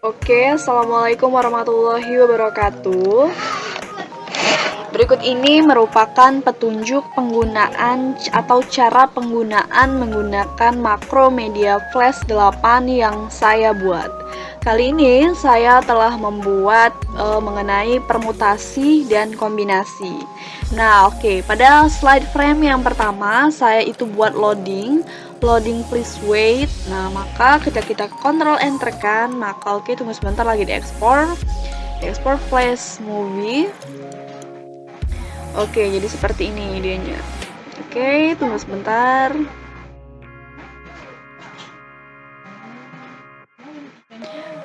Oke, Assalamualaikum warahmatullahi wabarakatuh. Berikut ini merupakan petunjuk penggunaan atau cara penggunaan menggunakan makro media flash 8 yang saya buat. Kali ini saya telah membuat mengenai permutasi dan kombinasi. Nah, oke, pada slide frame yang pertama saya itu buat loading please wait. Nah, maka ketika kita Ctrl Enter kan, maka oke, tunggu sebentar lagi diekspor flash movie. Oke, jadi seperti ini idenya. Oke, tunggu sebentar.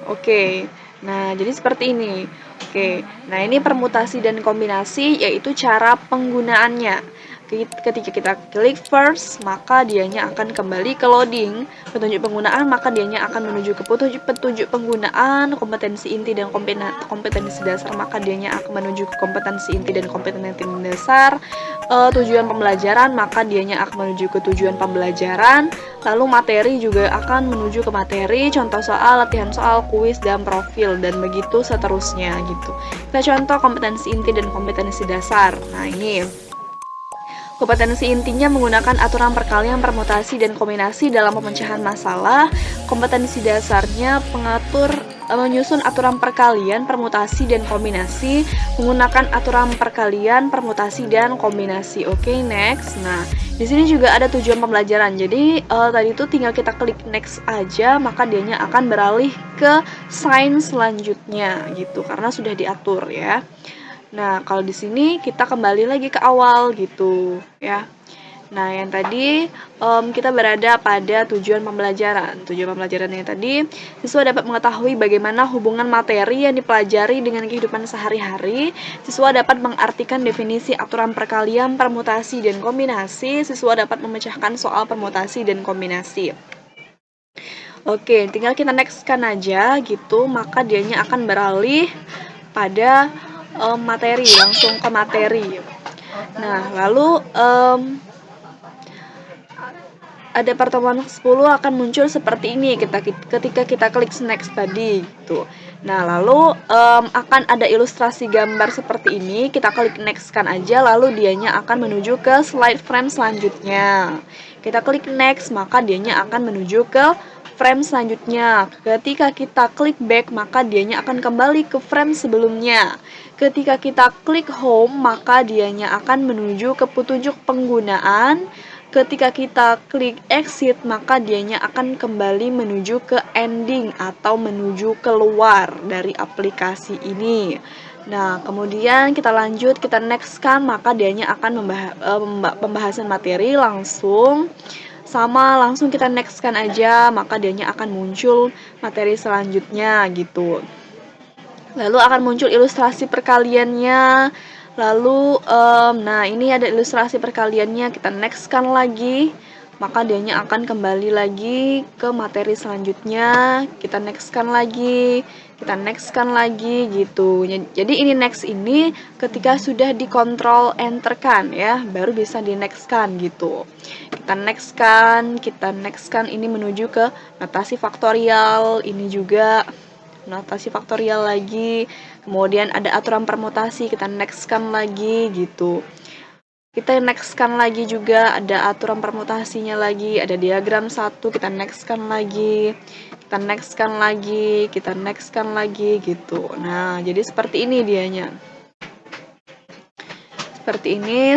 Oke, nah jadi seperti ini. Oke, nah ini permutasi dan kombinasi, yaitu cara penggunaannya. Ketika kita klik first, maka dianya akan kembali ke loading petunjuk penggunaan, maka dianya akan menuju ke petunjuk penggunaan, kompetensi inti dan kompetensi dasar, maka dianya akan menuju ke kompetensi inti dan kompetensi dasar. Tujuan pembelajaran, maka dianya akan menuju ke tujuan pembelajaran. Lalu materi juga akan menuju ke materi, contoh soal, latihan soal, kuis, dan profil, dan begitu seterusnya gitu. Kita contoh kompetensi inti dan kompetensi dasar. Nah, ini kompetensi intinya menggunakan aturan perkalian, permutasi, dan kombinasi dalam pemecahan masalah. Kompetensi dasarnya menyusun aturan perkalian, permutasi, dan kombinasi menggunakan aturan perkalian, permutasi, dan kombinasi. Oke, next. Nah, di sini juga ada tujuan pembelajaran. Jadi tadi itu tinggal kita klik next aja, maka dianya akan beralih ke sign selanjutnya gitu, karena sudah diatur ya. Nah, kalau di sini kita kembali lagi ke awal gitu ya. Nah, yang tadi kita berada pada tujuan pembelajaran. Tujuan pembelajaran yang tadi, siswa dapat mengetahui bagaimana hubungan materi yang dipelajari dengan kehidupan sehari-hari. Siswa dapat mengartikan definisi aturan perkalian, permutasi, dan kombinasi. Siswa dapat memecahkan soal permutasi dan kombinasi. Oke, tinggal kita next-kan aja gitu, maka dianya akan beralih pada materi, langsung ke materi. Nah, lalu ada pertemuan 10 akan muncul seperti ini ketika kita klik next tadi gitu. Nah, lalu akan ada ilustrasi gambar seperti ini, kita klik next kan aja, lalu dianya akan menuju ke slide frame selanjutnya. Kita klik next, maka dianya akan menuju ke frame selanjutnya. Ketika kita klik back, maka dianya akan kembali ke frame sebelumnya. Ketika kita klik home, maka dianya akan menuju ke petunjuk penggunaan. Ketika kita klik exit, maka dianya akan kembali menuju ke ending atau menuju keluar dari aplikasi ini. Nah, kemudian kita lanjut, kita next kan, maka dianya akan pembahasan materi langsung kita next kan aja, maka dianya akan muncul materi selanjutnya gitu. Lalu akan muncul ilustrasi perkaliannya. Lalu nah ini ada ilustrasi perkaliannya, kita next kan lagi, maka dianya akan kembali lagi ke materi selanjutnya. Kita next kan lagi gitu. Jadi ini next ini ketika sudah dikontrol enter kan ya, baru bisa di next kan gitu. Kita next kan ini menuju ke notasi faktorial, ini juga notasi faktorial lagi. Kemudian ada aturan permutasi, kita next kan lagi gitu. Kita next kan lagi juga, ada aturan permutasinya lagi, ada diagram 1, kita next kan lagi. Kita next kan lagi gitu. Nah, jadi seperti ini dianya.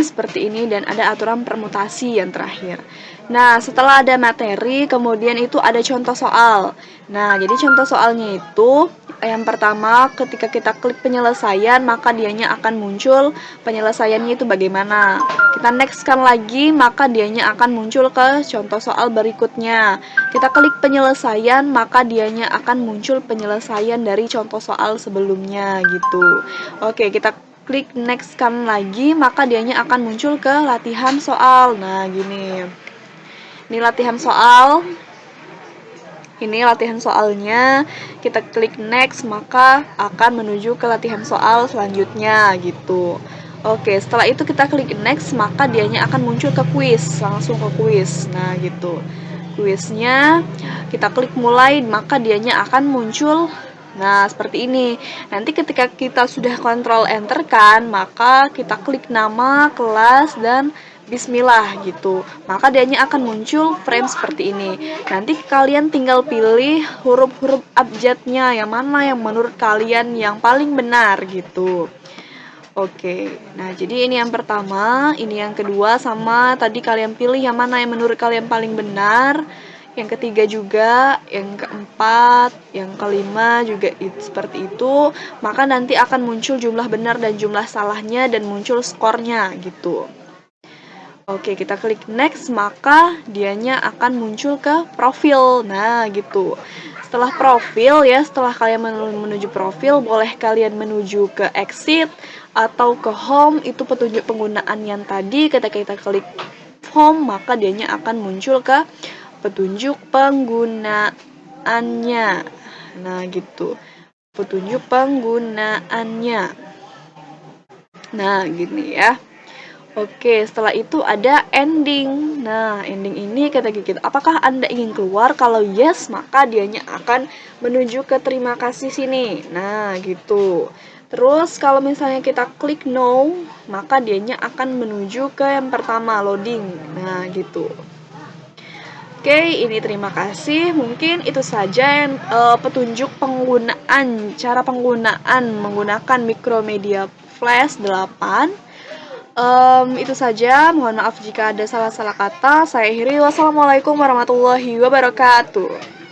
Seperti ini dan ada aturan permutasi yang terakhir. Nah, setelah ada materi, kemudian itu ada contoh soal. Nah, jadi contoh soalnya itu yang pertama, ketika kita klik penyelesaian, maka dianya akan muncul penyelesaiannya itu bagaimana. Kita next kan lagi, maka dianya akan muncul ke contoh soal berikutnya. Kita klik penyelesaian, maka dianya akan muncul penyelesaian dari contoh soal sebelumnya gitu. Oke, kita klik next kan lagi, maka dianya akan muncul ke latihan soal. Nah, gini. Ini latihan soal. Ini latihan soalnya. Kita klik next, maka akan menuju ke latihan soal selanjutnya gitu. Oke, setelah itu kita klik next, maka dianya akan muncul ke kuis, langsung ke kuis. Nah, gitu. Kuisnya kita klik mulai, maka dianya akan muncul Nah, seperti ini. Nanti ketika kita sudah kontrol enter kan, maka kita klik nama, kelas, dan bismillah gitu. Maka dianya akan muncul frame seperti ini. Nanti kalian tinggal pilih huruf-huruf abjadnya yang mana yang menurut kalian yang paling benar gitu. Oke, nah jadi ini yang pertama, ini yang kedua, sama tadi kalian pilih yang mana yang menurut kalian paling benar. Yang ketiga juga, yang keempat, yang kelima juga seperti itu. Maka nanti akan muncul jumlah benar dan jumlah salahnya dan muncul skornya gitu. Oke, kita klik next, maka dianya akan muncul ke profil. Nah, gitu. Setelah profil ya, setelah kalian menuju profil, boleh kalian menuju ke exit atau ke home. Itu petunjuk penggunaan yang tadi. Ketika kita klik home, maka dianya akan muncul ke petunjuk penggunaannya. Nah, gitu. Petunjuk penggunaannya. Nah, gini ya. Oke, setelah itu ada ending. Nah, ending ini kata kita, apakah Anda ingin keluar? Kalau yes, maka dianya akan menuju ke terima kasih sini. Nah, gitu. Terus kalau misalnya kita klik no, maka dianya akan menuju ke yang pertama, loading. Nah, gitu. Oke, ini terima kasih. Mungkin itu saja yang petunjuk penggunaan, cara penggunaan menggunakan Micromedia Flash 8. Itu saja, mohon maaf jika ada salah-salah kata. Saya akhiri, wassalamualaikum warahmatullahi wabarakatuh.